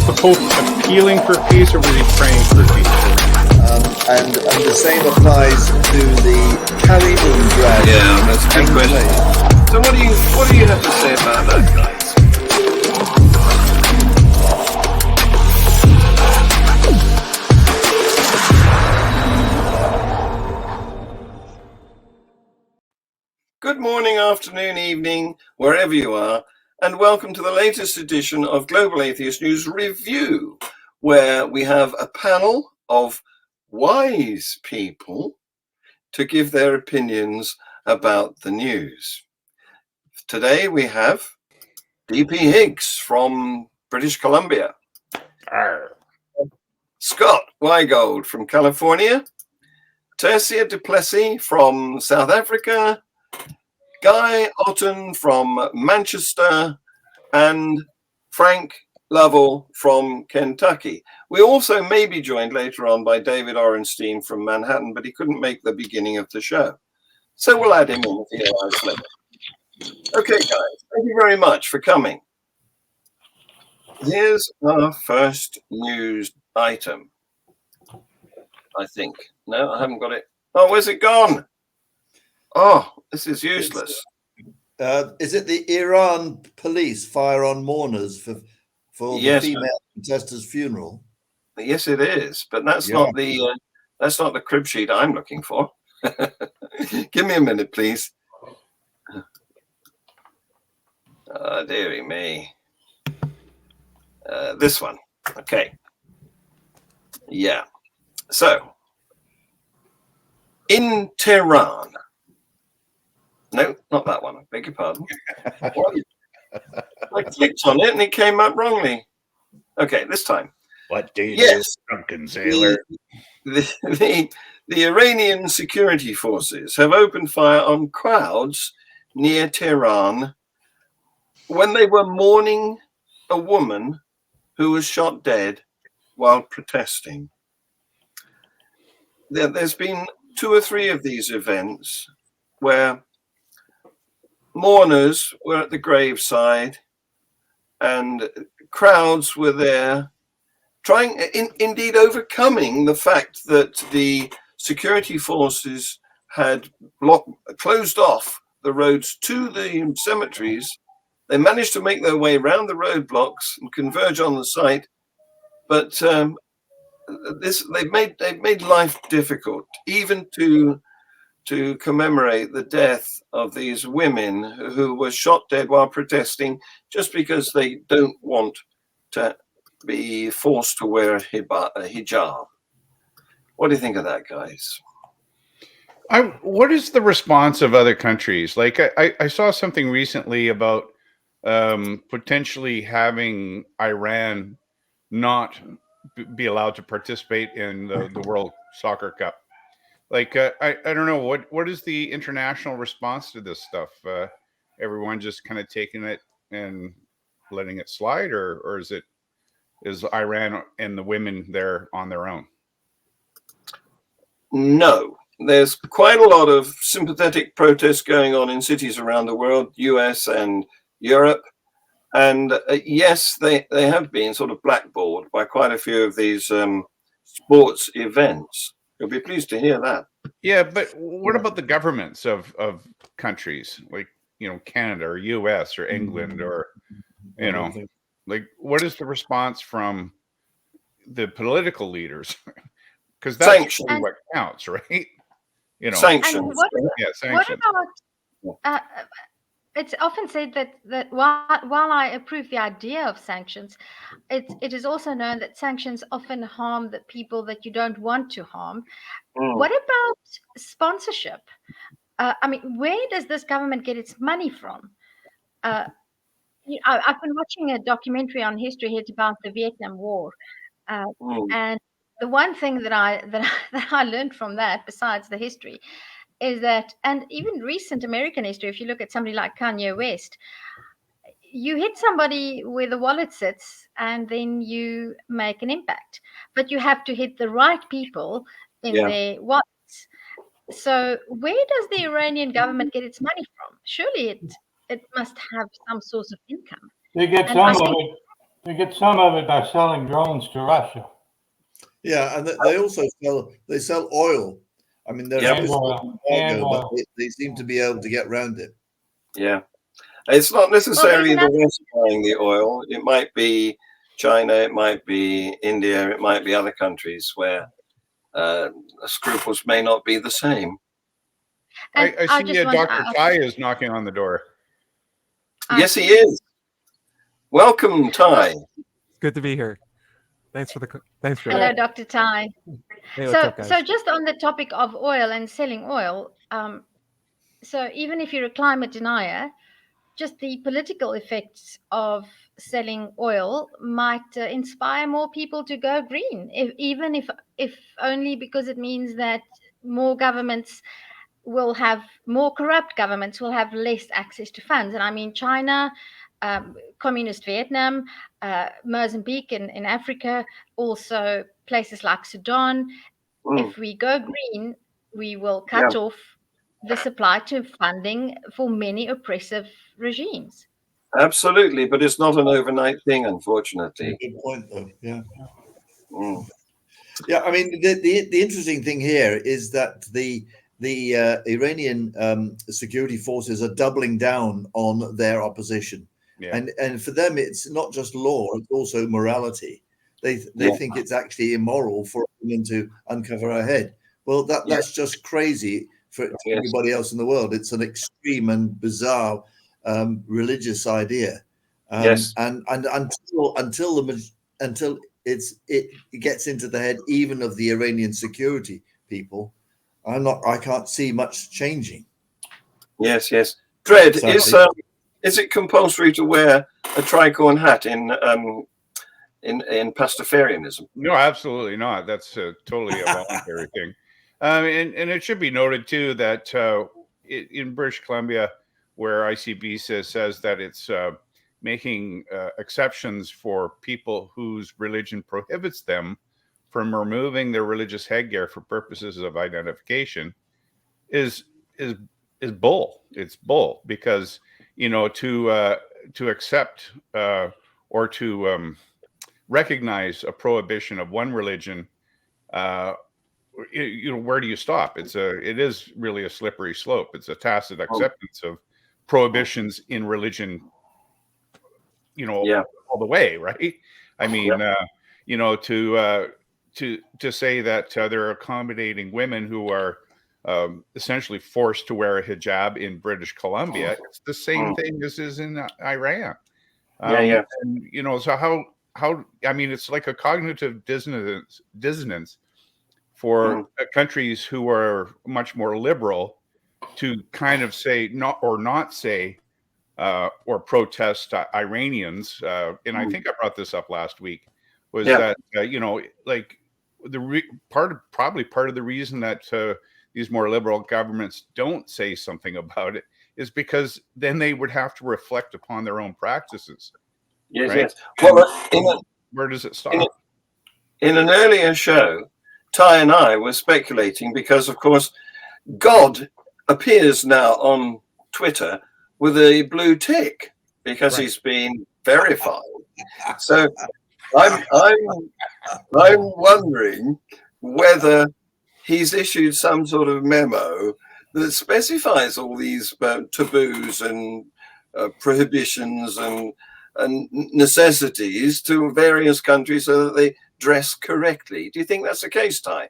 the Pope appealing for peace, or was he praying for peace? And the same applies to the Caribbean drag. Yeah, that's a good question. So what do you have to say about that, guys? Good morning, afternoon, evening, wherever you are, and welcome to the latest edition of Global Atheist News Review, where we have a panel of wise people to give their opinions about the news. Today we have DP Higgs from British Columbia, Scott Weigold from California, Tersia de Plessis from South Africa, Guy Otten from Manchester, and Frank Lovell from Kentucky. We also may be joined later on by David Orenstein from Manhattan, but he couldn't make the beginning of the show. So we'll add him in if he arrives later. Okay, guys, thank you very much for coming. Here's our first news item, I think. No, I haven't got it. Oh, where's it gone? Oh, this is useless. Is it the Iran police fire on mourners for the female protester's funeral? Yes, it is, but that's not the crib sheet I'm looking for. Give me a minute, please. Dearie me. This one. Okay. Yeah. So, in Tehran. No, not that one. I beg your pardon. I clicked on it and it came up wrongly. Okay, this time. What do you do, drunken sailor? The Iranian security forces have opened fire on crowds near Tehran when they were mourning a woman who was shot dead while protesting. There's been 2 or 3 of these events where mourners were at the graveside and crowds were there trying, indeed overcoming the fact that the security forces had closed off the roads to the cemeteries. They managed to make their way around the roadblocks and converge on the site, but they've made life difficult, even to commemorate the death of these women who were shot dead while protesting, just because they don't want to be forced to wear a hijab. What do you think of that, guys? What is the response of other countries? Like I saw something recently about potentially having Iran not be allowed to participate in the World Soccer Cup. Like, I don't know, what is the international response to this stuff? Everyone just kind of taking it and letting it slide, or is Iran and the women there on their own? No, there's quite a lot of sympathetic protests going on in cities around the world, US and Europe. And yes, they have been sort of blackballed by quite a few of these sports events. You'll be pleased to hear that. Yeah, but what about the governments of countries like, Canada or US or England or, like, what is the response from the political leaders? Because that's really what counts, right? Sanctions. Sanctions. What about, it's often said that while I approve the idea of sanctions, it is also known that sanctions often harm the people that you don't want to harm. What about sponsorship? I mean, where does this government get its money from? I've been watching a documentary on History Hit about the Vietnam War, and the one thing that I learned from that, besides the history, is that, and even recent American history, if you look at somebody like Kanye West, you hit somebody where the wallet sits and then you make an impact. But you have to hit the right people in their wallets. So where does the Iranian government get its money from? Surely it must have some source of income. They get some of it. They get some of it by selling drones to Russia. Yeah, and they also sell oil. I mean, they're Yep. supposed to embargo, but they seem to be able to get around it. Yeah. It's not necessarily the West buying the oil. It might be China, it might be India, it might be other countries where scruples may not be the same. I see Dr. Tai is knocking on the door. Yes, he is. Welcome, Tai. It's good to be here. Thanks for Hello, Dr. Tai. Hey, what's up, guys? So just on the topic of oil and selling oil, so even if you're a climate denier, just the political effects of selling oil might inspire more people to go green, even if only because it means that more governments will have, more corrupt governments will have less access to funds. And I mean, China, communist Vietnam, Mozambique in Africa, also places like Sudan. If we go green, we will cut off the supply to funding for many oppressive regimes. Absolutely, but it's not an overnight thing, unfortunately. Good point, though. Yeah. Yeah, I mean, the interesting thing here is that the Iranian security forces are doubling down on their opposition, and for them, it's not just law; it's also morality. They think it's actually immoral for women to uncover her head. Well, that's just crazy for everybody else in the world. It's an extreme and bizarre religious idea. And until it gets into the head even of the Iranian security people, I can't see much changing. Yes. Dread, is it compulsory to wear a tricorn hat in Pastafarianism? No, absolutely not. That's totally a voluntary thing. And it should be noted too that in British Columbia, where ICB says that it's making exceptions for people whose religion prohibits them from removing their religious headgear for purposes of identification, is bull. It's bull, because to accept or to recognize a prohibition of one religion, where do you stop? It is really a slippery slope. It's a tacit acceptance of prohibitions in religion, all the way, right? I mean, to say that they're accommodating women who are essentially forced to wear a hijab in British Columbia, it's the same thing as is in Iran. And, so how I mean, it's like a cognitive dissonance for countries who are much more liberal to kind of say not say or protest Iranians. And I think I brought this up last week, was that like part of the reason that these more liberal governments don't say something about it is because then they would have to reflect upon their own practices. Yes. Well, where does it stop? In an earlier show, Ty and I were speculating because, of course, God appears now on Twitter with a blue tick because he's been verified. So I'm wondering whether he's issued some sort of memo that specifies all these taboos and prohibitions and necessities to various countries so that they dress correctly. Do you think that's the case, Ty?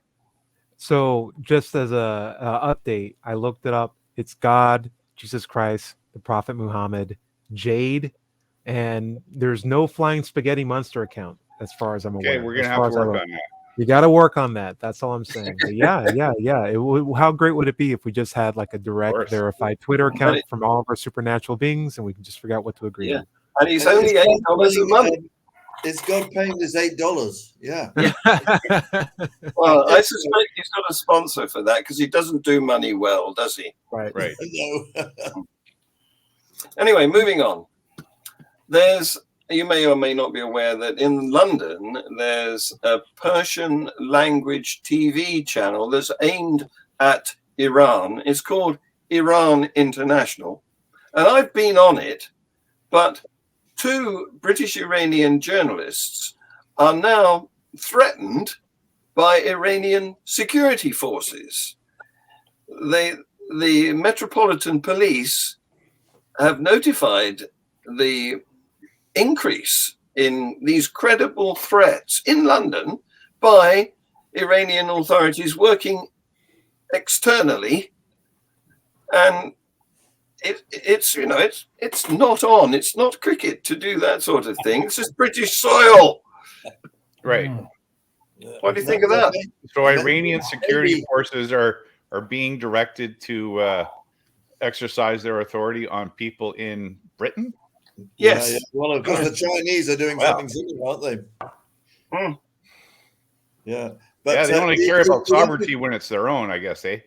So just as a update, I looked it up. It's God, Jesus Christ, the Prophet Muhammad, Jade, and there's no Flying Spaghetti Monster account as far as I'm aware. Okay, we're gonna have to work on that. You got to work on that. That's all I'm saying. But yeah. How great would it be if we just had like a direct verified Twitter account from all of our supernatural beings, and we can just figure out what to agree on? And he's only $8 a month. Is God paying this $8? Yeah. Well, I suspect he's got a sponsor for that because he doesn't do money well, does he? Right. No. Anyway, moving on. You may or may not be aware that in London, there's a Persian language TV channel that's aimed at Iran. It's called Iran International. And I've been on it, but 2 British Iranian journalists are now threatened by Iranian security forces. The Metropolitan Police have notified the increase in these credible threats in London by Iranian authorities working externally, and it's not on. It's not cricket to do that sort of thing. This is British soil. Right. What do you think of that? So Iranian security forces are being directed to exercise their authority on people in Britain? Yes. Yeah. Well, of course, the Chinese are doing something similar, aren't they? Mm. Yeah. But yeah, they only care about sovereignty when it's their own, I guess, eh?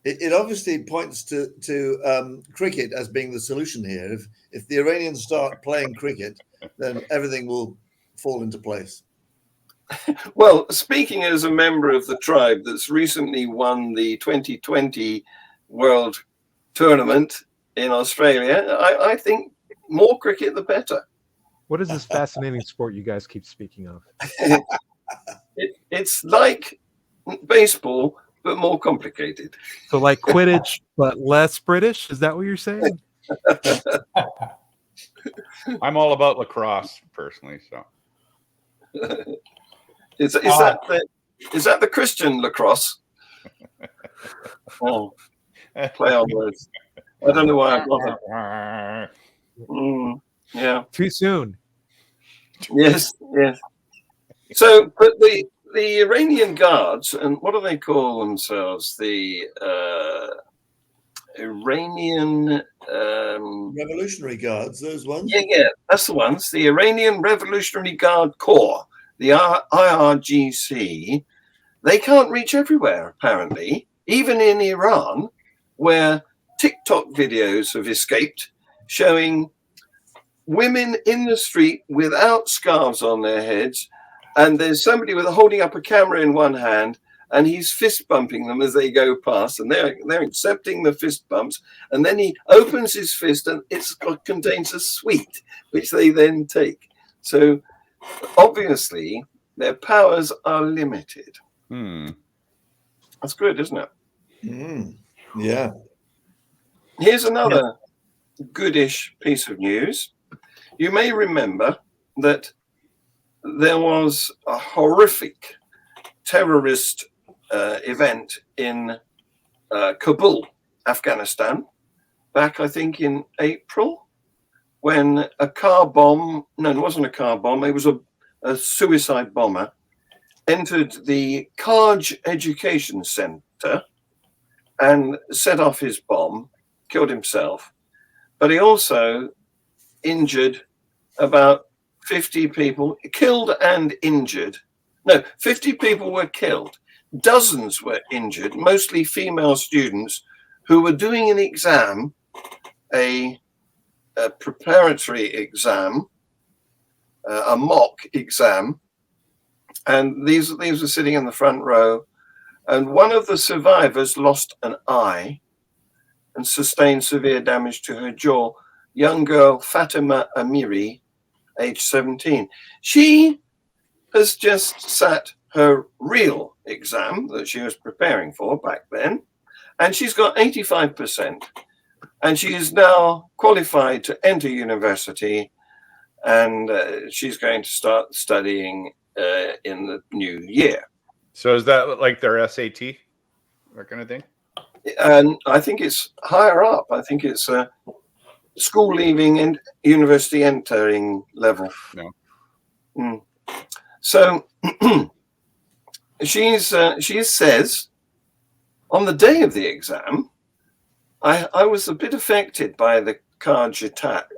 It obviously points to cricket as being the solution here. If the Iranians start playing cricket, then everything will fall into place. Well, speaking as a member of the tribe that's recently won the 2020 World Tournament in Australia, I think more cricket the better. What is this fascinating sport you guys keep speaking of? It's like baseball, but more complicated. So like Quidditch, but less British? Is that what you're saying? I'm all about lacrosse, personally. So Is that the Christian lacrosse? Oh, play on words. I don't know why I got it. Yeah. Too soon. Yes. So, but the Iranian guards, and what do they call themselves? The Iranian Revolutionary Guards, those ones? Yeah, that's the ones. The Iranian Revolutionary Guard Corps, the IRGC, they can't reach everywhere, apparently, even in Iran, where TikTok videos have escaped showing women in the street without scarves on their heads, and there's somebody holding up a camera in one hand, and he's fist bumping them as they go past, and they're accepting the fist bumps, and then he opens his fist, and it contains a sweet, which they then take. So obviously their powers are limited. That's good, isn't it? Yeah. Here's another goodish piece of news. You may remember that there was a horrific terrorist event in Kabul, Afghanistan, back, I think, in April, when a car bomb, no, it wasn't a car bomb, it was a suicide bomber, entered the Kaj Education Center and set off his bomb, killed himself, but he also injured about 50 people, killed and injured. No, 50 people were killed. Dozens were injured, mostly female students who were doing an exam, a preparatory exam, a mock exam. And these were sitting in the front row. And one of the survivors lost an eye and sustained severe damage to her jaw. Young girl Fatima Amiri, age 17. She has just sat her real exam that she was preparing for back then, and she's got 85%. And she is now qualified to enter university, and she's going to start studying in the new year. So is that like their SAT, that kind of thing? And I think it's higher up. I think it's school leaving and university entering level. No. So she says, on the day of the exam, I was a bit affected by the Kaj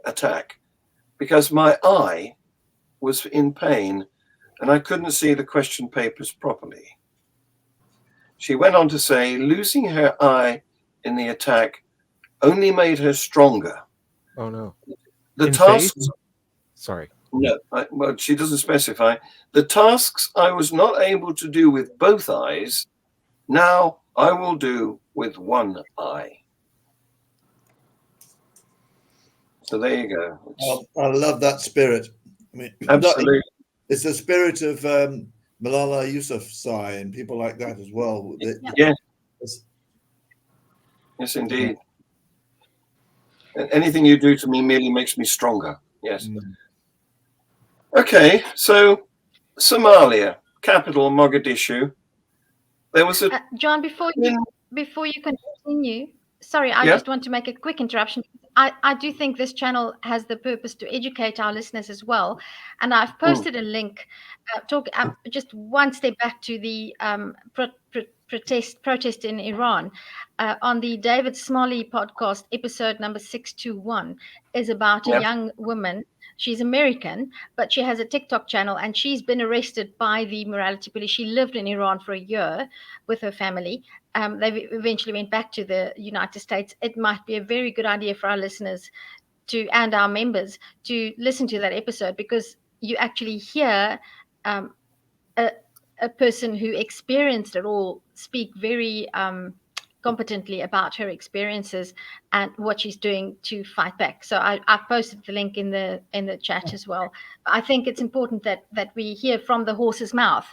attack because my eye was in pain and I couldn't see the question papers properly. She went on to say, losing her eye in the attack only made her stronger. Oh, no. The In tasks... faith? Sorry. No, well, she doesn't specify. The tasks I was not able to do with both eyes, now I will do with one eye. So there you go. I love that spirit. I mean, Absolutely. it's the spirit of Malala Yousafzai and people like that as well. Yes. Yes, indeed. Anything you do to me merely makes me stronger. Yes. Okay, so Somalia, capital Mogadishu. There was a John, before you continue, sorry, I just want to make a quick interruption. I do think this channel has the purpose to educate our listeners as well, and I've posted a link. Just one step back to the protest in Iran on the David Smalley podcast, episode number 621, is about a young woman. She's American, but she has a TikTok channel, and she's been arrested by the morality police. She lived in Iran for a year with her family. They eventually went back to the United States. It might be a very good idea for our listeners and our members to listen to that episode, because you actually hear a person who experienced it all speak very competently about her experiences and what she's doing to fight back. So I've posted the link in the chat as well. I think it's important that we hear from the horse's mouth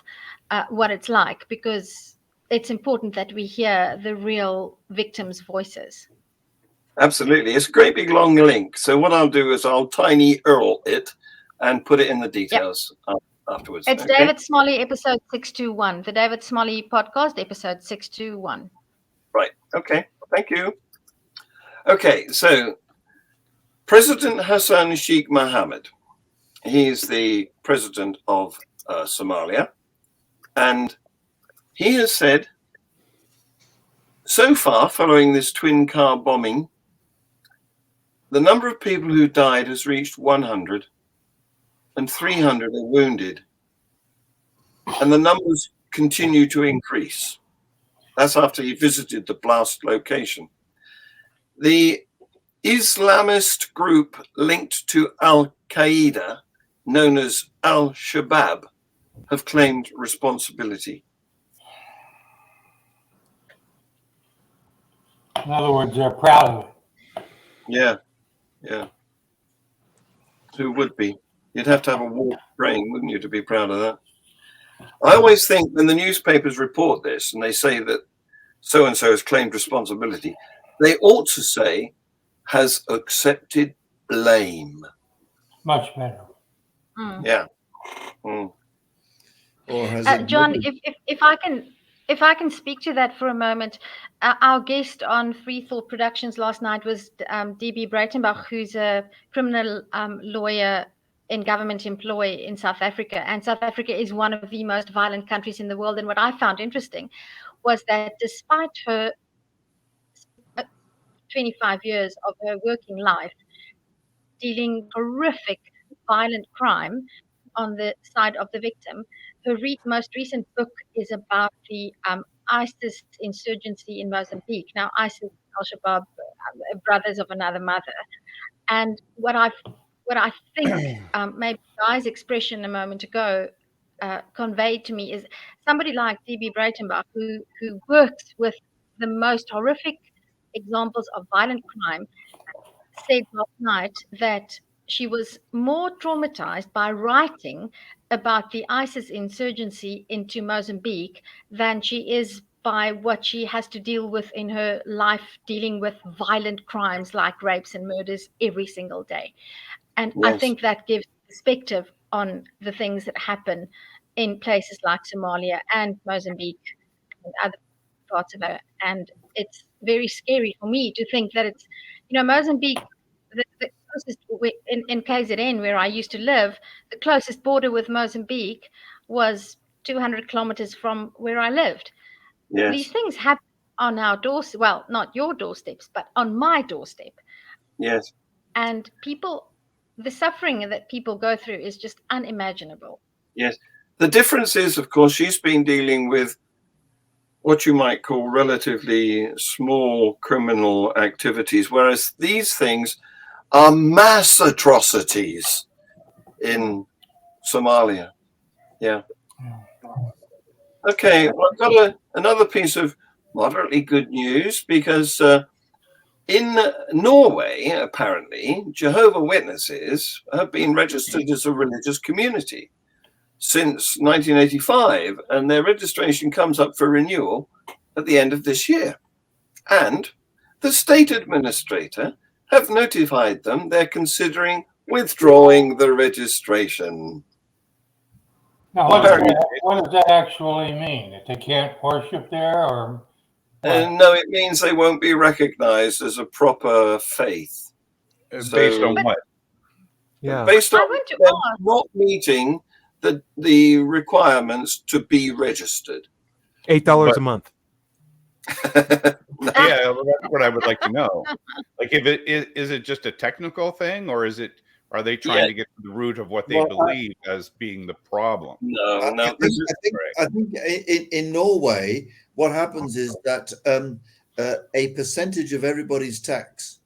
what it's like, because it's important that we hear the real victims' voices. Absolutely. It's a great big long link. So what I'll do is I'll tiny URL it and put it in the details afterwards. It's David Smalley, episode 621. The David Smalley podcast, episode 621. Right. Okay. Thank you. Okay. So President Hassan Sheikh Mohammed, he is the president of Somalia, and he has said, so far, following this twin car bombing, the number of people who died has reached 100 and 300 are wounded, and the numbers continue to increase. That's after he visited the blast location. The Islamist group linked to Al-Qaeda, known as Al-Shabaab, have claimed responsibility. In other words, they're proud of it. Yeah. Who would be? You'd have to have a warped brain, wouldn't you, to be proud of that? I always think when the newspapers report this and they say that so-and-so has claimed responsibility, they ought to say, has accepted blame. Much better. Yeah. Or has John, if I can speak to that for a moment, our guest on Free Thought Productions last night was DB Breitenbach, who's a criminal lawyer in government employ in South Africa. And South Africa is one of the most violent countries in the world. And what I found interesting was that despite her 25 years of her working life dealing horrific violent crime on the side of the victim, her most recent book is about the ISIS insurgency in Mozambique. Now, ISIS, Al-Shabaab, brothers of another mother. And what I think maybe Guy's expression a moment ago conveyed to me is somebody like D.B. Breitenbach, who works with the most horrific examples of violent crime, said last night that she was more traumatized by writing about the ISIS insurgency into Mozambique than she is by what she has to deal with in her life, dealing with violent crimes like rapes and murders every single day. And I think that gives perspective on the things that happen in places like Somalia and Mozambique and other parts of it. And it's very scary for me to think that it's, Mozambique, the closest, in KZN, where I used to live, the closest border with Mozambique was 200 kilometers from where I lived. Yes. These things happen on our doorstep. Well, not your doorsteps, but on my doorstep. Yes. And the suffering that people go through is just unimaginable. Yes. The difference is, of course, she's been dealing with what you might call relatively small criminal activities, whereas these things are mass atrocities in Somalia. Yeah. Okay, well, I've got another piece of moderately good news, because In Norway, apparently, Jehovah's Witnesses have been registered as a religious community since 1985, and their registration comes up for renewal at the end of this year. And the state administrator have notified them they're considering withdrawing the registration. Now, what does that actually mean? That they can't worship there, or No, it means they won't be recognized as a proper faith. Based on what? Yeah. Based on I want to them ask. not meeting the requirements to be registered. $8 a month. Yeah, well, that's what I would like to know. Like, if is it just a technical thing, or are they trying to get to the root of what they believe as being the problem? No. I think in Norway, what happens is that a percentage of everybody's tax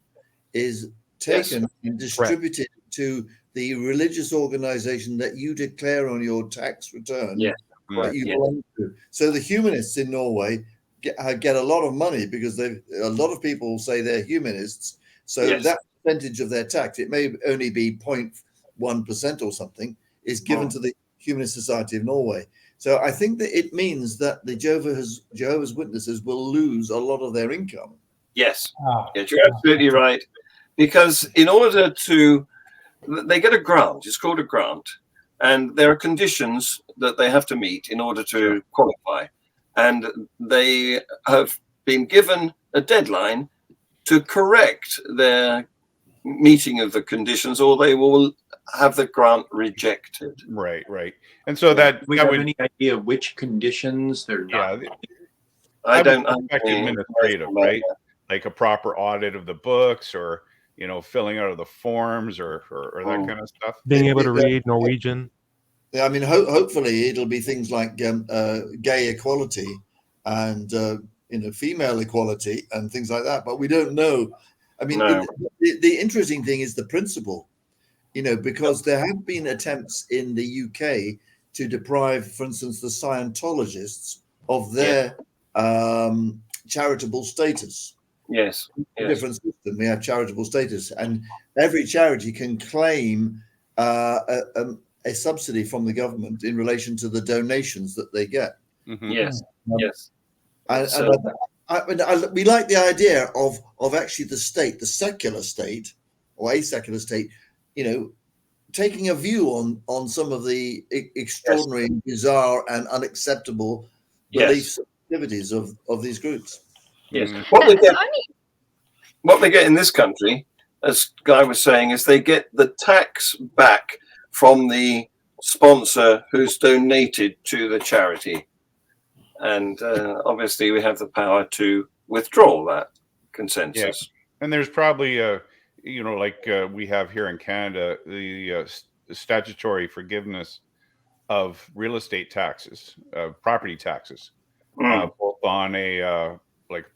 is taken and distributed to the religious organization that you declare on your tax return that you belong to. So the humanists in Norway get a lot of money because a lot of people say they're humanists. So that percentage of their tax, it may only be 0.1% or something, is given to the Humanist Society of Norway. So I think that it means that the Jehovah's Witnesses will lose a lot of their income. Yes, you're absolutely right. Because in order to, they get a grant, it's called a grant, and there are conditions that they have to meet in order to qualify. And they have been given a deadline to correct their meeting of the conditions, or they will have the grant rejected. Right. And so that we that have would, any idea which conditions they're not? I don't administrative, right? Like a proper audit of the books, or filling out of the forms, or that kind of stuff. Being able to read Norwegian. I mean, hopefully it'll be things like gay equality and female equality and things like that. But we don't know. I mean, the interesting thing is the principle, because there have been attempts in the UK to deprive, for instance, the Scientologists of their charitable status. Yes. Different system. We have charitable status, and every charity can claim a subsidy from the government in relation to the donations that they get. Mm-hmm. Yes. And we like the idea of actually the state, the secular state, or a secular state, taking a view on some of the extraordinary, bizarre, and unacceptable beliefs and activities of these groups. Yes. What they get in this country, as Guy was saying, is they get the tax back from the sponsor who's donated to the charity. And obviously we have the power to withdraw that consensus. Yeah. And there's probably, like we have here in Canada, the statutory forgiveness of real estate taxes, property taxes, both on a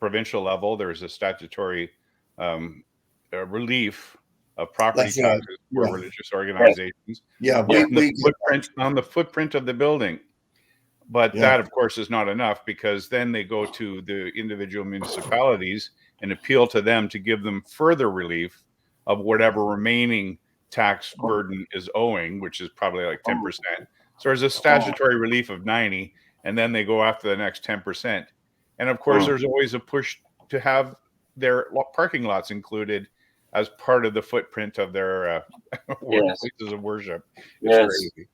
provincial level. There's a statutory relief of property taxes for religious organizations. On the footprint of the building. But that, of course, is not enough, because then they go to the individual municipalities and appeal to them to give them further relief of whatever remaining tax burden is owing, which is probably like 10%. So there's a statutory relief of 90, and then they go after the next 10%. And of course, there's always a push to have their parking lots included as part of the footprint of their places of worship. It's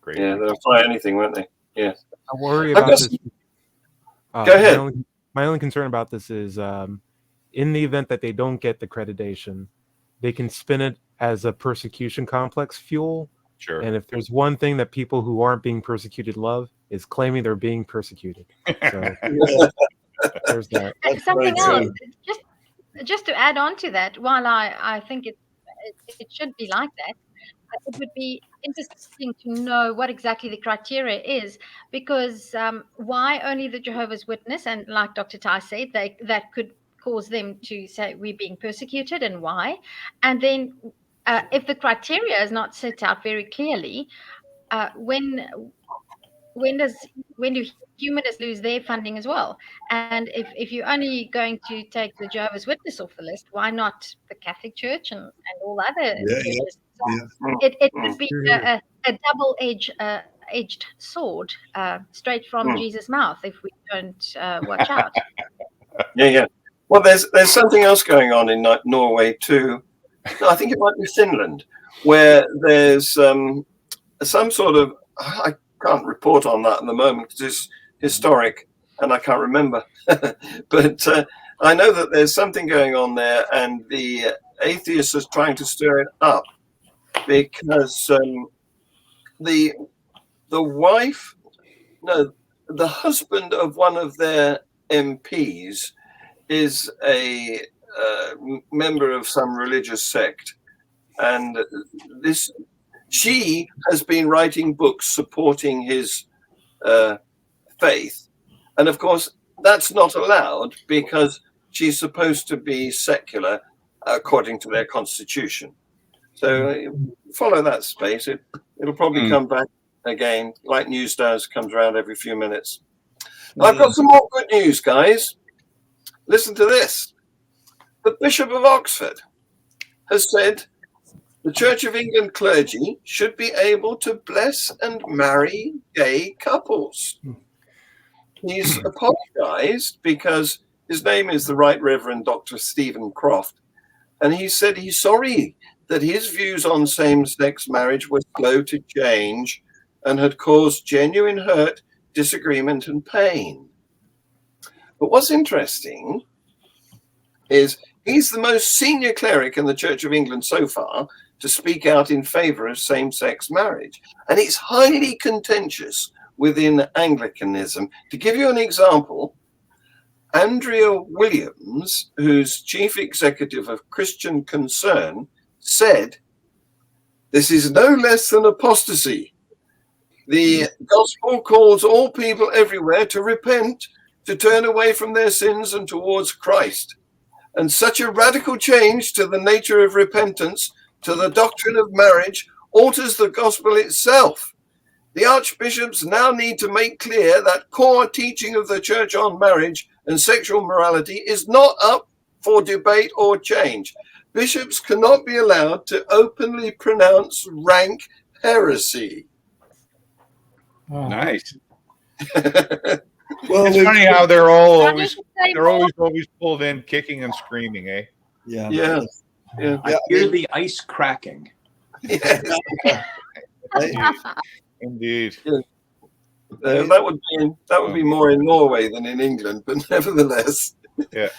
crazy. Yeah, they'll try anything, won't they? Yes. I worry about this. Go ahead. My only concern about this is, in the event that they don't get the accreditation, they can spin it as a persecution complex fuel. Sure. And if there's one thing that people who aren't being persecuted love, is claiming they're being persecuted. So there's that. Something else, just to add on to that, while I think it should be like that, it would be interesting to know what exactly the criteria is, because why only the Jehovah's Witness, and like Dr. Tai said, that could cause them to say we're being persecuted, and why. And then if the criteria is not set out very clearly, when does when do humanists lose their funding as well? And if you're only going to take the Jehovah's Witness off the list, why not the Catholic Church and all other religions? It would be a double-edged sword straight from Jesus' mouth if we don't watch out. Yeah. Well, there's something else going on in Norway too. No, I think it might be Finland, where there's some sort of, I can't report on that at the moment because it's historic and I can't remember. But I know that there's something going on there, and the atheists are trying to stir it up because the husband of one of their MPs is a member of some religious sect, and she has been writing books supporting his faith, and of course that's not allowed because she's supposed to be secular according to their constitution. So follow that space. It'll probably come back again, like news does, comes around every few minutes. I've got some more good news, guys. Listen to this. The Bishop of Oxford has said the Church of England clergy should be able to bless and marry gay couples. He's apologized because his name is the Right Reverend Dr. Stephen Croft, and he said he's sorry that his views on same-sex marriage were slow to change and had caused genuine hurt, disagreement, and pain. But what's interesting is he's the most senior cleric in the Church of England so far to speak out in favor of same-sex marriage. And it's highly contentious within Anglicanism. To give you an example, Andrea Williams, who's chief executive of Christian Concern, said, "This is no less than apostasy. The gospel calls all people everywhere to repent, to turn away from their sins and towards Christ. And such a radical change to the nature of repentance, to the doctrine of marriage, alters the gospel itself. The archbishops now need to make clear that core teaching of the church on marriage and sexual morality is not up for debate or change. Bishops cannot be allowed to openly pronounce rank heresy." Nice. Well, It's funny how they're always Well, pulled in kicking and screaming, eh? yeah. I hear the ice cracking. Yes. Indeed. That would be more in Norway than in England, but nevertheless. Yeah.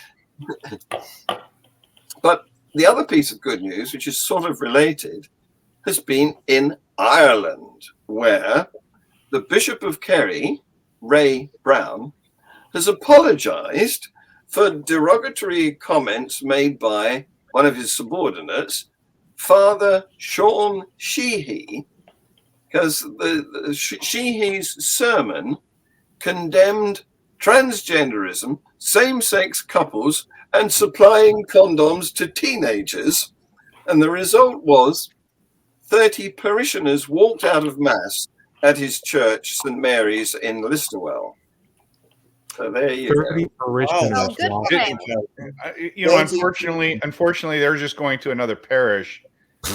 But the other piece of good news, which is sort of related, has been in Ireland, where the Bishop of Kerry, Ray Brown, has apologized for derogatory comments made by one of his subordinates, Father Sean Sheehy, because the Sheehy's sermon condemned transgenderism, same-sex couples, and supplying condoms to teenagers. And the result was 30 parishioners walked out of Mass at his church, St. Mary's in Listerwell. So there you 30 go. parishioners. Oh, good Wow. for him. You know, unfortunately, they're just going to another parish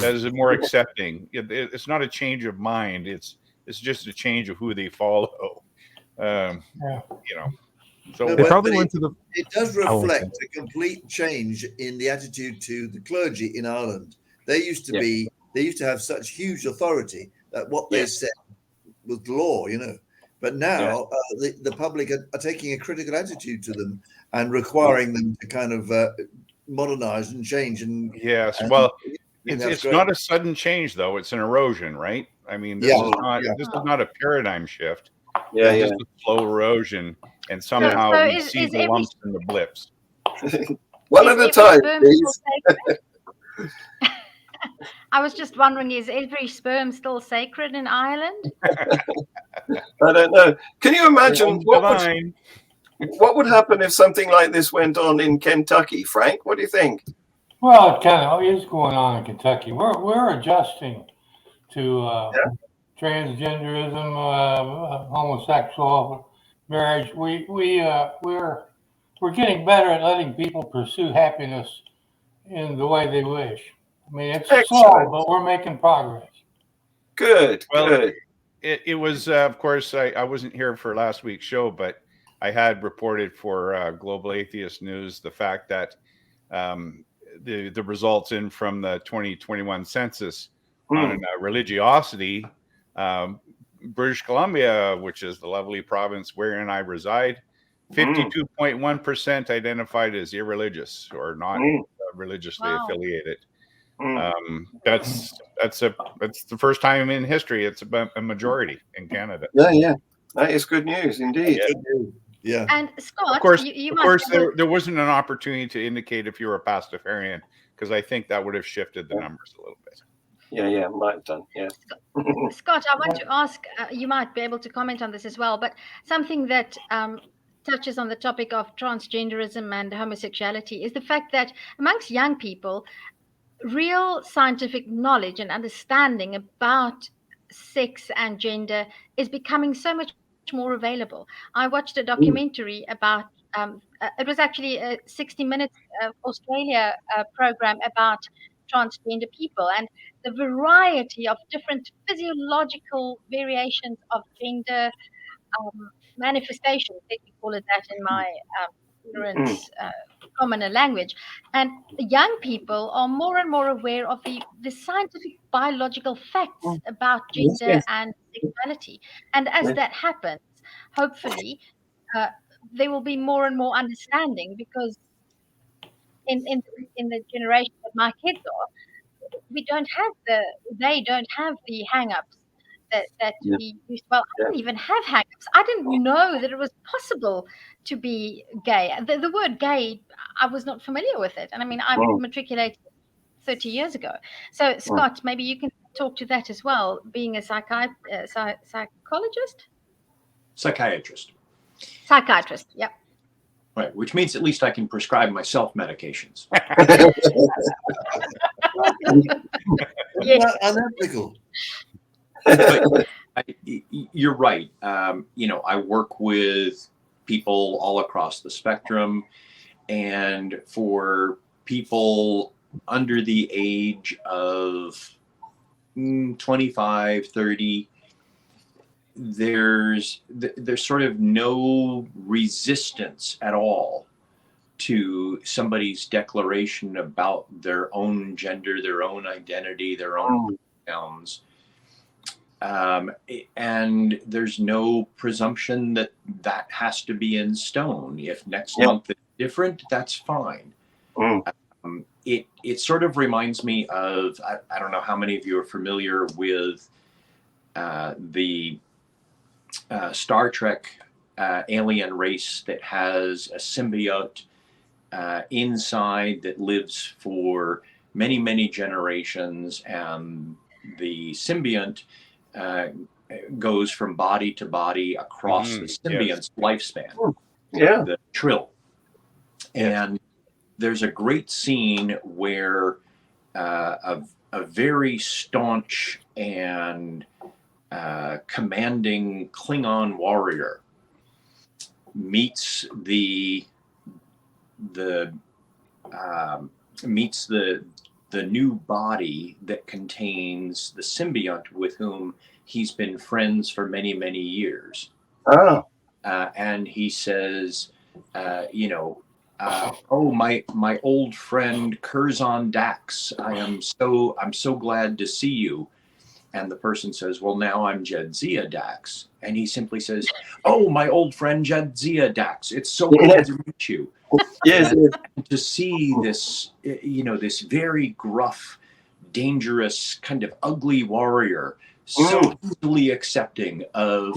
that is more accepting. It's not a change of mind. It's just a change of who they follow. You know, so No, They but probably went to the. It does I won't reflect a complete change in the attitude to the clergy in Ireland. They used to have such huge authority that what they said was law, you know. But now the public are taking a critical attitude to them and requiring them to kind of modernize and change. And yes, and well, that's it's great. not a sudden change though. It's an erosion, right? I mean, this is not a paradigm shift. It's just a slow erosion, and somehow So we is see the every- lumps and the blips. One at a Is time, every sperm please. still sacred? I was just wondering, is every sperm still sacred in Ireland? I don't know. Can you imagine Divine. what would happen if something like this went on in Kentucky, Frank? What do you think? Well, it kind of is going on in Kentucky. We're adjusting to transgenderism, homosexual marriage. We're getting better at letting people pursue happiness in the way they wish. I mean, it's slow, but we're making progress. Good, Well, good. It was, of course, I wasn't here for last week's show, but I had reported for Global Atheist News the fact that the results in from the 2021 census on religiosity, British Columbia, which is the lovely province wherein I reside, 52.1% identified as irreligious or not religiously affiliated. That's the first time in history it's about a majority in Canada. Yeah, that is good news indeed. Yeah. And Scott, Of course, you of might course, be able- there wasn't an opportunity to indicate if you were a Pastafarian, because I think that would have shifted the numbers a little bit. Yeah, might have done. Yeah. Scott, I want to ask, you might be able to comment on this as well, but something that touches on the topic of transgenderism and homosexuality is the fact that amongst young people, real scientific knowledge and understanding about sex and gender is becoming so much more available. I watched a documentary about, it was actually a 60 Minutes Australia program about transgender people and the variety of different physiological variations of gender manifestations, let me call it that in my ignorant commoner language. And young people are more and more aware of the scientific biological facts about gender and sexuality. And as that happens, hopefully, there will be more and more understanding, because in the generation that my kids are, they don't have the hang-ups that we used. Well, I didn't even have hang-ups. I didn't know that it was possible to be gay. The word gay, I was not familiar with it. And I mean, I matriculated 30 years ago. So Scott, maybe you can talk to that as well, being a psychologist? Psychiatrist. Psychiatrist, yep. Right, which means at least I can prescribe myself medications. Unethical. But you're right. I work with people all across the spectrum, and for people under the age of 25, 30, there's sort of no resistance at all to somebody's declaration about their own gender, their own identity, their own pronouns. And there's no presumption that has to be in stone. If next month is different, that's fine. It sort of reminds me of, I don't know how many of you are familiar with the Star Trek alien race that has a symbiote inside that lives for many, many generations, and the symbiont goes from body to body across the symbiont's lifespan. The Trill. And there's a great scene where a very staunch and commanding Klingon warrior meets the new body that contains the symbiont with whom he's been friends for many, many years. And he says, oh, my old friend Curzon Dax, I'm so glad to see you. And the person says, well, now I'm Jadzia Dax. And he simply says, oh, my old friend Jadzia Dax, it's so glad to meet you. And to see this, this very gruff, dangerous, kind of ugly warrior, so easily accepting of,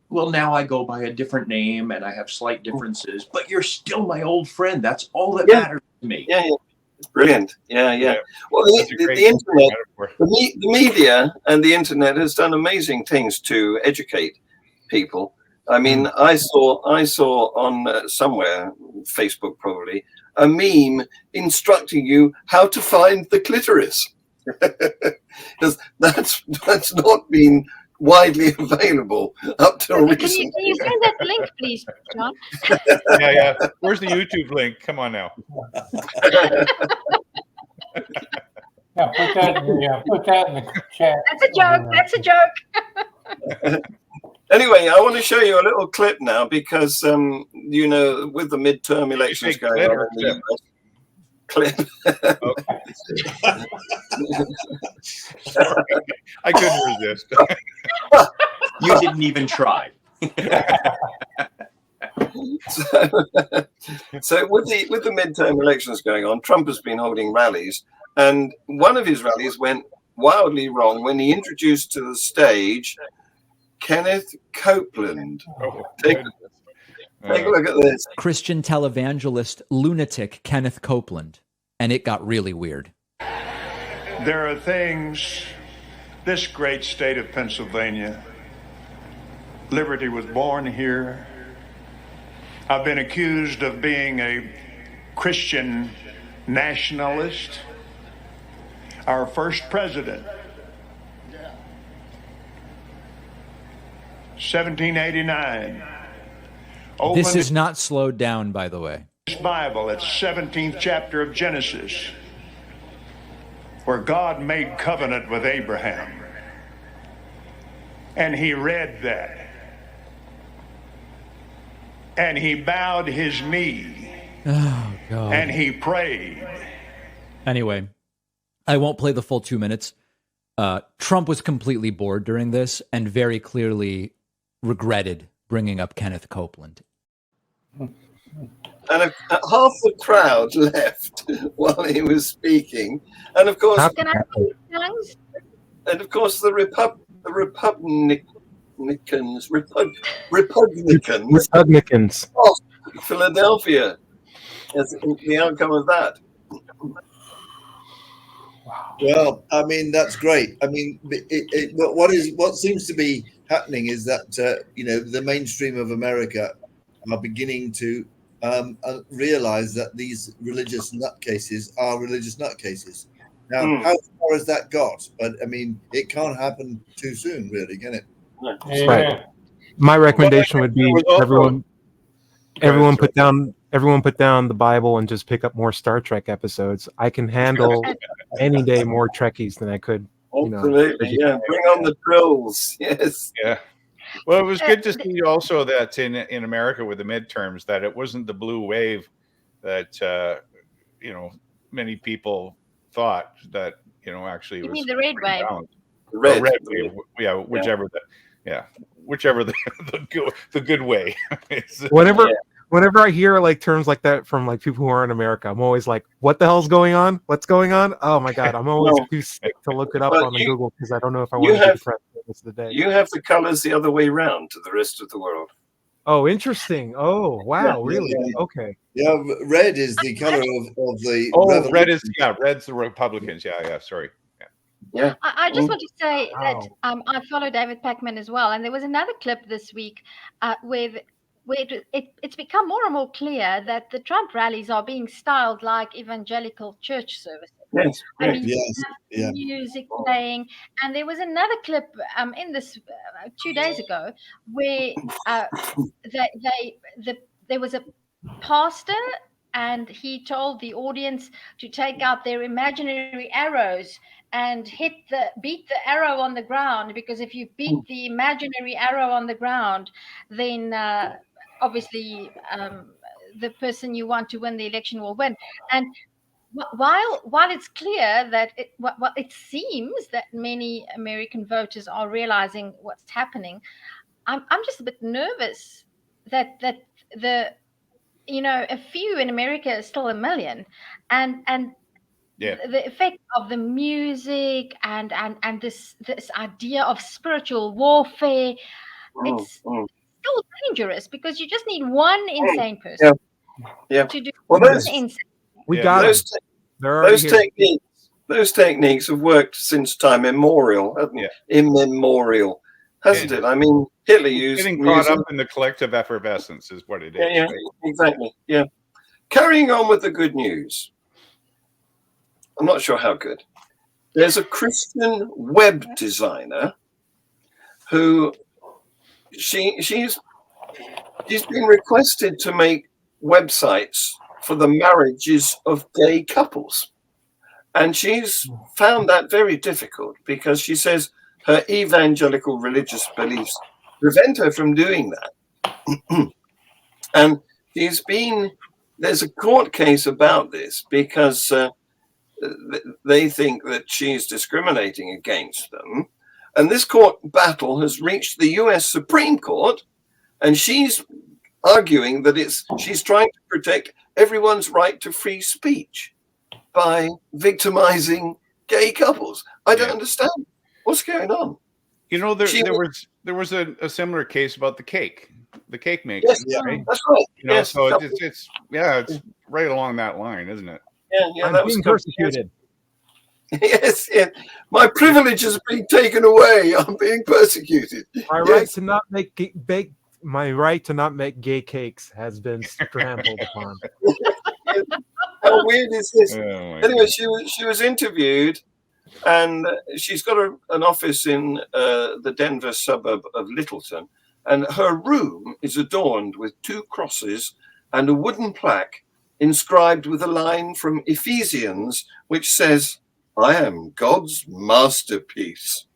well, now I go by a different name and I have slight differences, but you're still my old friend. That's all that matters to me. It's brilliant. Well, the internet, the media and the internet has done amazing things to educate people. I mean, I saw on somewhere, Facebook probably, a meme instructing you how to find the clitoris. Because that's not been widely available up till Can recently. you send that link, please, John? Yeah. Where's the YouTube link? Come on now. Yeah, put that in the chat. That's a joke. That's a joke. Anyway, I want to show you a little clip now because, you know, with the midterm elections going on in the US, clip. Sorry, I couldn't resist. You didn't even try. So with the midterm elections going on, Trump has been holding rallies, and one of his rallies went wildly wrong when he introduced to the stage Kenneth Copeland. Take a look at this. Christian televangelist lunatic Kenneth Copeland, and it got really weird. There are things, this great state of Pennsylvania, liberty was born here. I've been accused of being a Christian nationalist. Our first president, 1789. This is not slowed down, by the way. This Bible, it's 17th chapter of Genesis, where God made covenant with Abraham. And he read that. And he bowed his knee. Oh, God. And he prayed. Anyway, I won't play the full 2 minutes. Trump was completely bored during this and very clearly regretted bringing up Kenneth Copeland. And half the crowd left while he was speaking, and of course, Can I see tongues? and of course, the Republicans Republicans. lost Philadelphia as the outcome of that. Well, I mean, that's great. I mean, what seems to be happening is that you know, the mainstream of America are beginning to realize that these religious nutcases are religious nutcases. Now, how far has that got? But I mean, it can't happen too soon, really, can it? Yeah. Right. My recommendation would be everyone put down the Bible and just pick up more Star Trek episodes. I can handle any day more Trekkies than I could. Absolutely, yeah. Bring on the trolls. Yes. Yeah. Well, it was good to see also that in America with the midterms that it wasn't the blue wave that many people thought that actually it You was. mean the red wave? The red wave. Yeah, whichever the good way. Whenever I hear like terms like that from like people who are in America, I'm always like, "What the hell's going on? What's going on?" Oh my god, I'm always too sick to look it up on Google because I don't know if I want to be the president of the day. You have the colors the other way round to the rest of the world. Oh, interesting. Oh, wow, really? Yeah. Okay. Yeah, red is the color of the. Oh, red's the Republicans. Yeah. Sorry. Yeah. I just want to say that I follow David Pacman as well, and there was another clip this week where it's become more and more clear that the Trump rallies are being styled like evangelical church services. Yes. I mean, Yeah. music playing, and there was another clip in this 2 days ago where there was a pastor, and he told the audience to take out their imaginary arrows and beat the arrow on the ground, because if you beat the imaginary arrow on the ground, then obviously the person you want to win the election will win. And while it's clear that it seems that many American voters are realizing what's happening, I'm just a bit nervous that a few in America is still a million, and the effect of the music and this idea of spiritual warfare, it's still dangerous, because you just need one insane person to do insane. We got those techniques have worked since time immemorial, haven't it? Immemorial, hasn't it? I mean, Hitler used getting caught up in the collective effervescence is what it is. Yeah, exactly. Yeah. Carrying on with the good news. I'm not sure how good. There's a Christian web designer who she's been requested to make websites for the marriages of gay couples. And she's found that very difficult because she says her evangelical religious beliefs prevent her from doing that. And there's a court case about this because they think that she's discriminating against them. And this court battle has reached the US Supreme Court, and she's arguing that she's trying to protect everyone's right to free speech by victimizing gay couples. I don't understand what's going on. You know, there was a similar case about the cake maker. Yes, right? That's right. You know, yes, so it's right along that line, isn't it? Yeah, I'm being persecuted. Yes, yeah. My privilege has been taken away. I'm being persecuted. My right to not make gay cakes has been trampled upon. How weird is this? Oh, anyway, she was interviewed, and she's got an office in the Denver suburb of Littleton, and her room is adorned with 2 crosses and a wooden plaque inscribed with a line from Ephesians, which says, "I am God's masterpiece."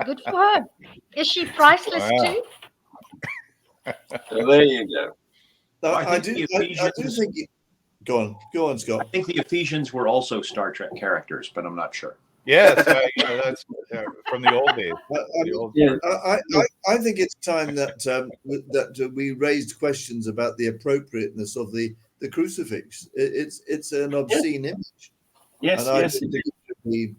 Good for her. Is she priceless too? So there you go. I do think. Go on, Scott. I think the Ephesians were also Star Trek characters, but I'm not sure. Yes, that's from the old days. I think it's time that we raised questions about the appropriateness of the crucifix. It's an obscene image. Yes, and I yes. think it should be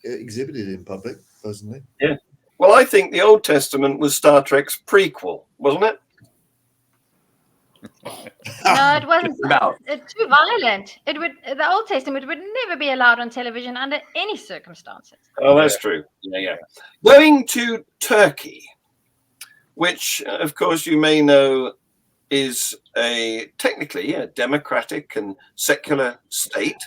exhibited in public, personally. Yeah. Well, I think the Old Testament was Star Trek's prequel, wasn't it? No, it wasn't. About. It's too violent. The Old Testament would never be allowed on television under any circumstances. Oh, that's true. Yeah. Going to Turkey, which, of course, you may know is technically a democratic and secular state.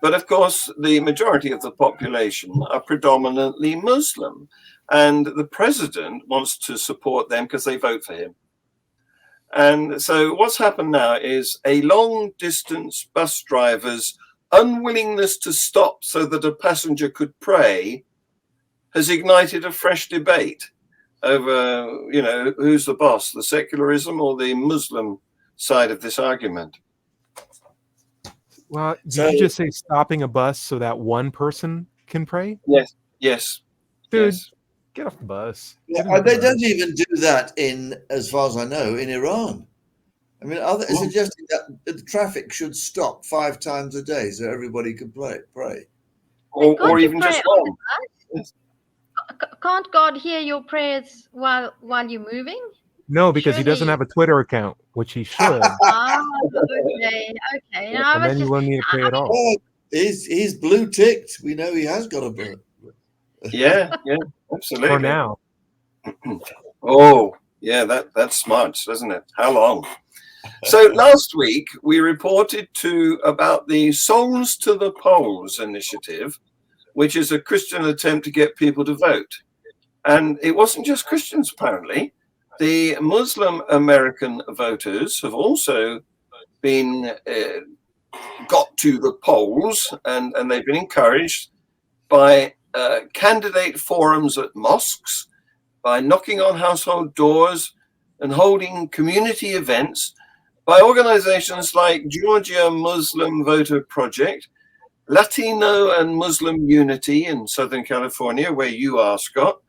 But, of course, the majority of the population are predominantly Muslim. And the president wants to support them because they vote for him. And so what's happened now is a long-distance bus driver's unwillingness to stop so that a passenger could pray has ignited a fresh debate over, who's the boss, the secularism or the Muslim side of this argument. Well, did you just say stopping a bus so that one person can pray? Yes. Dude, yes. Get off the bus. They don't even do that as far as I know, in Iran. I mean, suggesting that the traffic should stop 5 times a day so everybody can pray. Or even just one. Yes. Can't God hear your prayers while you're moving? No, because he doesn't have a Twitter account, which he should. Okay. And then you won't need to pray at all. Oh, he's blue ticked. We know he has got a bird. Yeah, absolutely. For now. Oh, yeah, that's smart, doesn't it? How long? So last week we reported about the Souls to the Polls initiative, which is a Christian attempt to get people to vote. And it wasn't just Christians, apparently. The Muslim American voters have also been got to the polls, and they've been encouraged by candidate forums at mosques, by knocking on household doors and holding community events, by organizations like Georgia Muslim Voter Project, Latino and Muslim Unity in Southern California, where you are, Scott,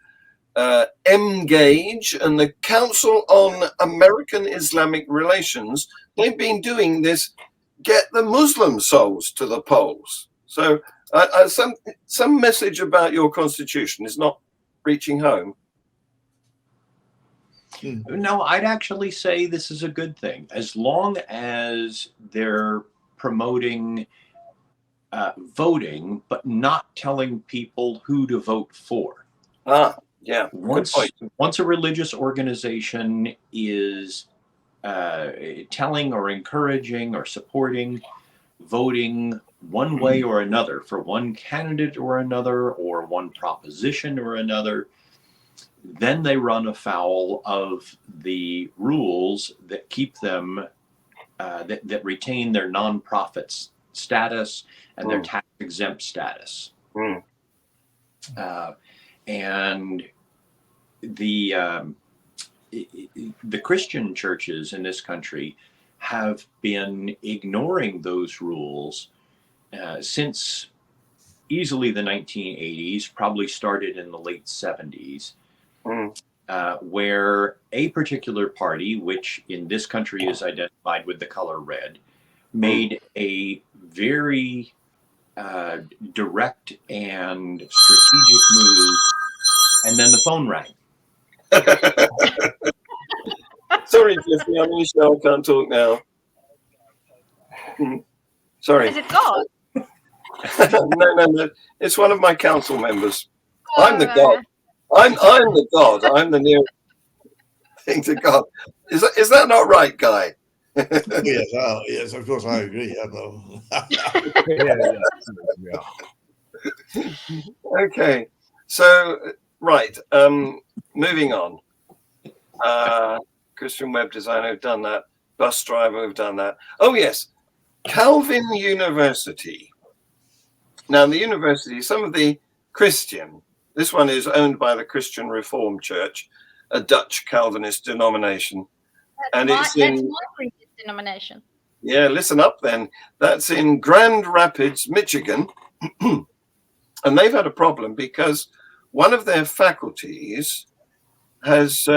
Engage, and the Council on American Islamic Relations. They've been doing this, get the Muslim souls to the polls. So some message about your constitution is not reaching home. No, I'd actually say this is a good thing, as long as they're promoting voting, but not telling people who to vote for. Yeah. Once a religious organization is telling or encouraging or supporting voting one way or another, for one candidate or another, or one proposition or another, then they run afoul of the rules that keep them, that retain their nonprofit status and their tax exempt status. And the Christian churches in this country have been ignoring those rules since easily the 1980s, probably started in the late 70s, where a particular party, which in this country is identified with the color red, made a very direct and strategic move, and then the phone rang. Sorry, Jeffrey, I'm in the show. I can't talk now. Sorry. Is it God? No. It's one of my council members. I'm the God. I'm the God. I'm the nearest thing to God. Is that not right, Guy? Yes, of course, I agree. Okay. So, right. Moving on. Christian web designer, we've done that. Bus driver, we've done that. Oh, yes. Calvin University. Now, the university, some of the Christian, this one is owned by the Christian Reformed Church, a Dutch Calvinist denomination. That's my previous denomination. Yeah, listen up then. That's in Grand Rapids, Michigan. And they've had a problem because one of their faculties has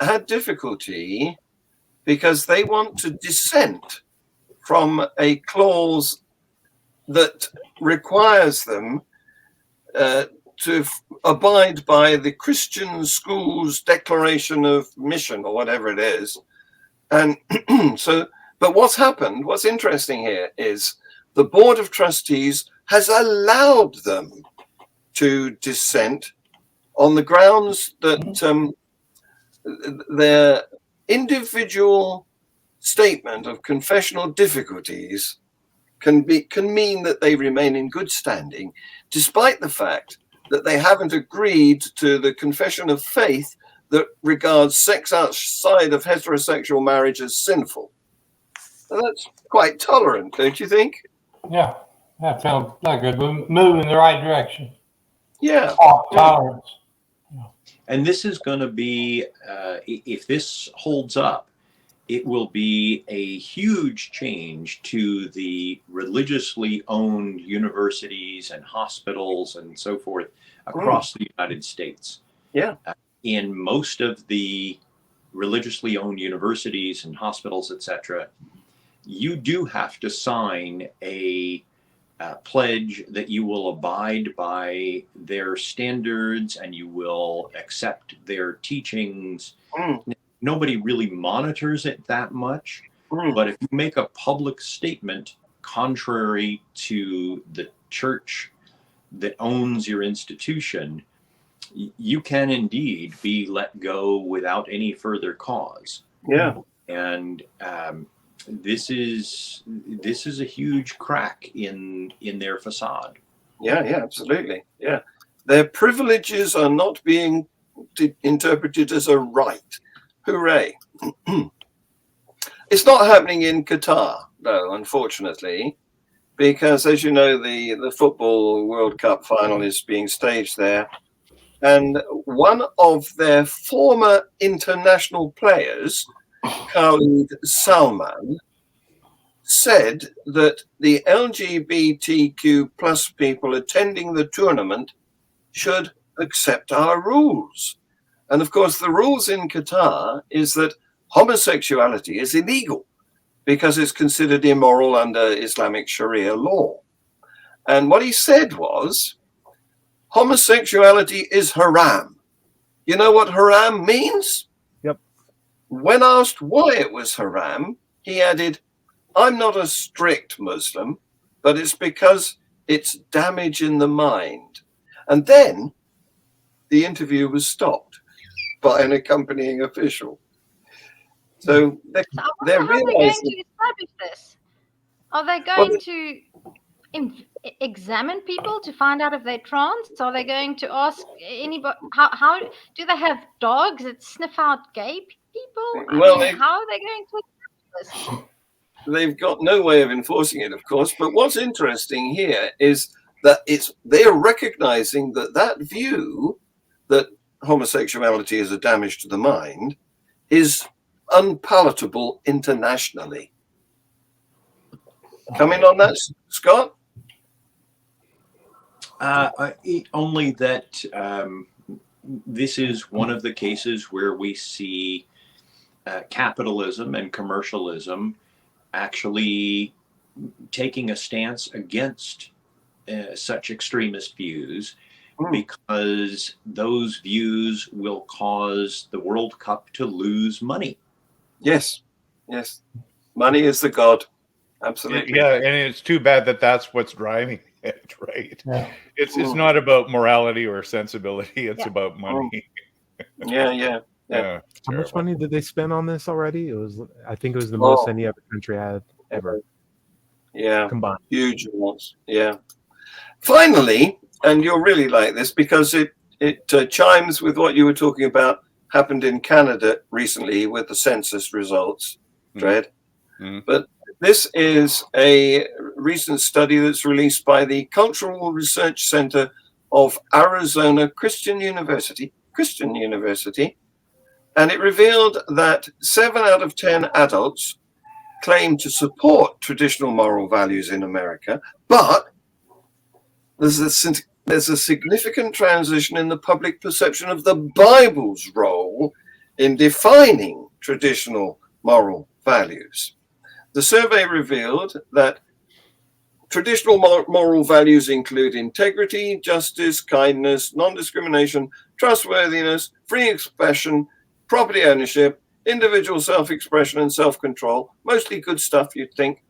had difficulty because they want to dissent from a clause that requires them to abide by the Christian Schools Declaration of Mission, or whatever it is. And so, but what's happened, what's interesting here is the Board of Trustees has allowed them to dissent on the grounds that their individual statement of confessional difficulties can mean that they remain in good standing, despite the fact that they haven't agreed to the confession of faith that regards sex outside of heterosexual marriage as sinful. And that's quite tolerant, don't you think? Yeah, that sounds like a move in the right direction. Yeah. Tolerance. And this is going to be, if this holds up, it will be a huge change to the religiously owned universities and hospitals and so forth across the United States. Yeah. In most of the religiously owned universities and hospitals, etc., you do have to sign a pledge that you will abide by their standards and you will accept their teachings. Nobody really monitors it that much, but if you make a public statement contrary to the church that owns your institution, you can indeed be let go without any further cause. Yeah. And this is a huge crack in their facade. Yeah, absolutely. Yeah. Their privileges are not being interpreted as a right. Hooray. It's not happening in Qatar, though, unfortunately, because, as you know, the Football World Cup final is being staged there. And one of their former international players, Khalid Salman, said that the LGBTQ plus people attending the tournament should accept our rules. And of course, the rules in Qatar is that homosexuality is illegal because it's considered immoral under Islamic Sharia law. And what he said was, homosexuality is haram. You know what haram means? Yep. When asked why it was haram, he added, I'm not a strict Muslim, but it's because it's damage in the mind. And then the interview was stopped by an accompanying official. So they're How are they going realizing. to establish this? Are they going to examine people to find out if they're trans? Are they going to ask anybody? How do they have dogs that sniff out gay people? Well, how are they going to do this? They've got no way of enforcing it, of course. But what's interesting here is that they are recognizing that view that homosexuality is a damage to the mind is unpalatable internationally. Comment on that, Scott? Only that this is one of the cases where we see capitalism and commercialism actually taking a stance against such extremist views, because those views will cause the World Cup to lose money. Yes. Money is the god. Absolutely. Yeah, and it's too bad that that's what's driving it, right? Yeah. It's not about morality or sensibility. It's about money. Yeah. How much money did they spend on this already? I think it was the most any other country had ever. Yeah. Combined. Huge amounts. Yeah. Finally, and you'll really like this because it chimes with what you were talking about, happened in Canada recently with the census results, Dred. But this is a recent study that's released by the Cultural Research Center of Arizona Christian University, and it revealed that 7 out of 10 adults claim to support traditional moral values in America, but there's a significant transition in the public perception of the Bible's role in defining traditional moral values. The survey revealed that traditional moral values include integrity, justice, kindness, non-discrimination, trustworthiness, free expression, property ownership, individual self-expression, and self-control. Mostly good stuff, you'd think.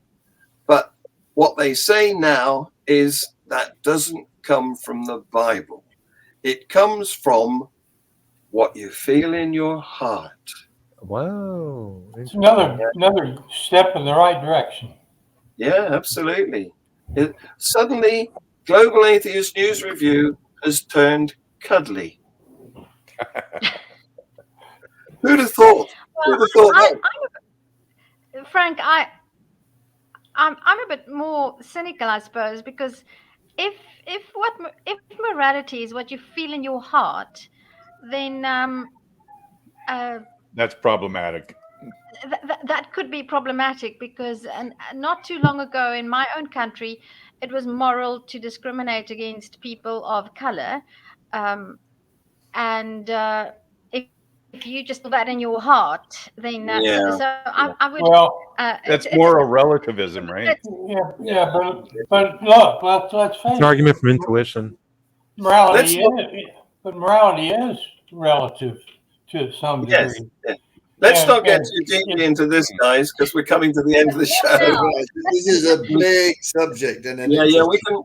But what they say now is that doesn't come from the Bible. It comes from what you feel in your heart. Whoa. It's another step in the right direction. Yeah, absolutely. Suddenly, Global Atheist News Review has turned cuddly. Who'd have thought? Well, Frank, I'm a bit more cynical, I suppose, because if morality is what you feel in your heart, then That's problematic. that could be problematic, because not too long ago in my own country, it was moral to discriminate against people of color, and if you just feel that in your heart, then I would. Well, that's moral relativism, right? Yeah, but look, let's face It's an argument from intuition. morality is relative to some degree. Yes. Let's not get too deeply into this, guys, because we're coming to the end of the show. This is a big subject, and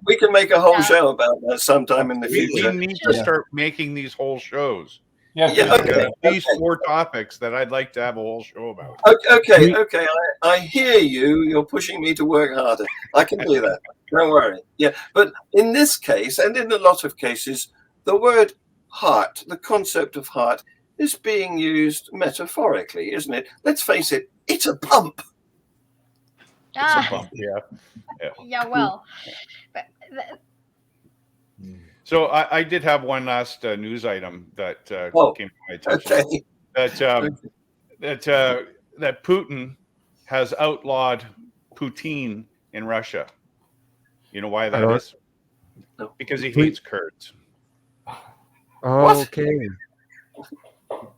we can make a whole show about that sometime in the future. We need to start making these whole shows. Okay. These 4 topics that I'd like to have a whole show about. Okay. I hear you. You're pushing me to work harder. I can do that. Don't worry. Yeah, but in this case, and in a lot of cases, the word heart, the concept of heart, is being used metaphorically, isn't it? Let's face it, it's a pump. It's a pump, yeah. Yeah, well. So I did have one last news item that came to my attention. Okay. That Putin has outlawed poutine in Russia. You know why that is? No. Because he hates Kurds. Oh, okay.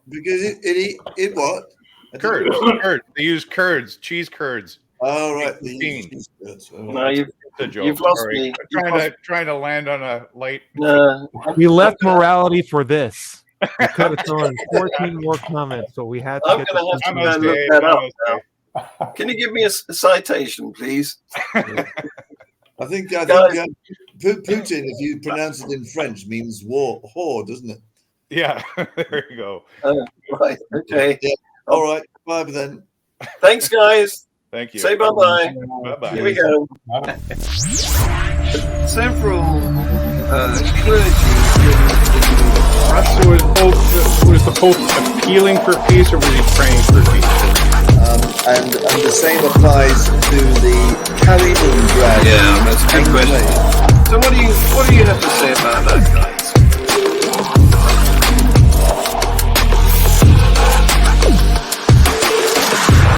because it what? Curds. They use curds, cheese curds. Oh, right. No, It's a joke. you've lost Sorry. me. Trying to land on a light. We left morality for this. We could have thrown 14 more comments, but we had to I'm get going to have to go and look that up now. Can you give me a citation, please? I think Putin, if you pronounce it in French, means whore, doesn't it? Yeah, there you go. Right. Okay. Yeah. All right. Bye then. Thanks, guys. Thank you. Say bye-bye. Bye-bye. Here we go. Bye. Several clergy Was the Pope appealing for peace, or was he praying for peace? And the same applies to the Kaliningrad. Yeah, that's a good question. So what do you have to say about that guy?